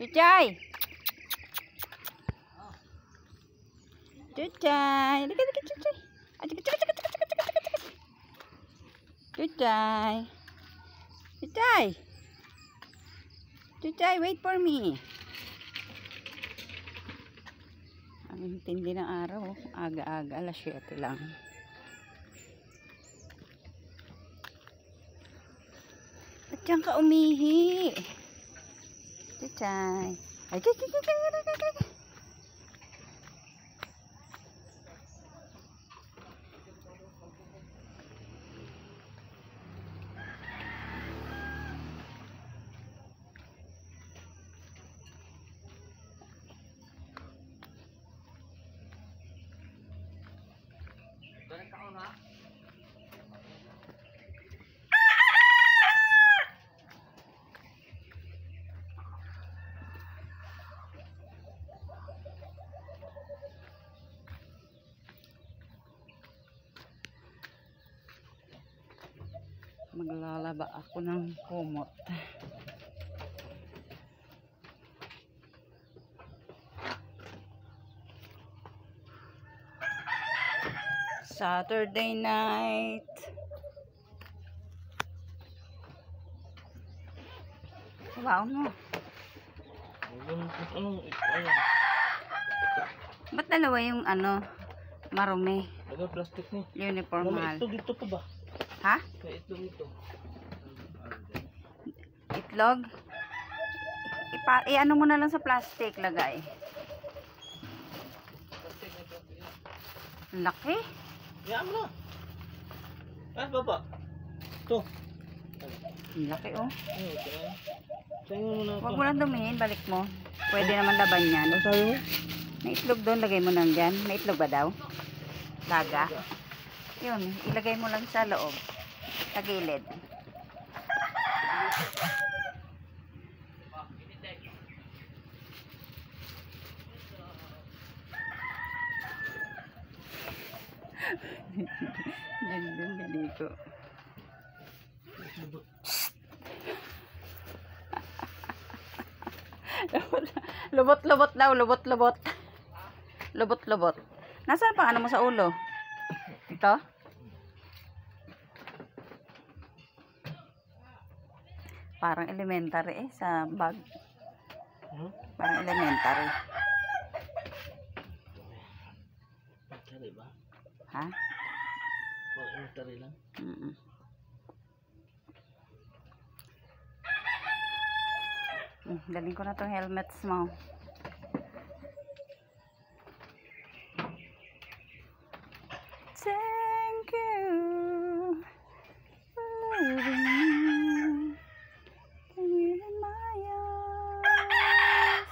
Chuchay! Chuchay! Lika, lika, Chuchay! Chuchay! Chuchay! Chuchay, wait for me! Ang tindi ng araw. Aga-aga, alas 7 lang. At diyan ka umihi. Chuchay. Ay, kay. Maglalaba ako ng kumot. Saturday night. Wow mo. Ba't dalawa yung marumi? Ano plastic ni? Uniform mahal. Itlog dito pa ba? Ha? May itlog ito. Itlog? I-ano mo na lang sa plastic, lagay. Laki. Yan mo na. Ah, baba. Ito. Laki, oh. Tingnan mo na. Huwag mo lang dumihin, balik mo. Pwede naman laban yan. Ano tayo? May itlog doon, lagay mo lang dyan. May itlog ba daw? Laga. Yun, ilagay mo lang sa loob. Sa gilid. Dun dito. Lubot-lubot daw, lubot-lubot. Lubot-lubot. Nasaan pang ano mo sa ulo? Ito? Parang elementary sa bag. Parang elementary. Elementary ba? Ha? Parang elementary lang. Daling ko na itong helmets mo. Thank you for loving me. Can you in my eyes?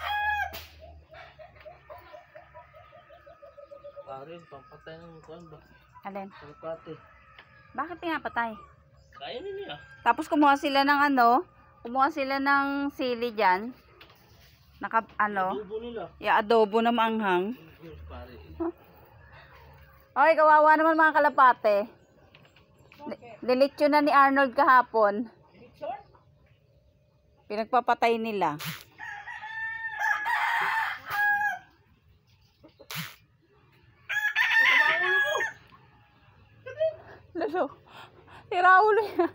Parin, pampatay ng kuwan ba? Alin? Kalapate. Bakit pinapatay? Kaya nila. Tapos kumuha sila ng sili dyan. Adobo nila. Adobo na maanghang. Pare. Ay, kawawa naman mga kalapate. Dilitso na ni Arnold kahapon. Pinagpapatay nila. Lalo. Tira ulo yan.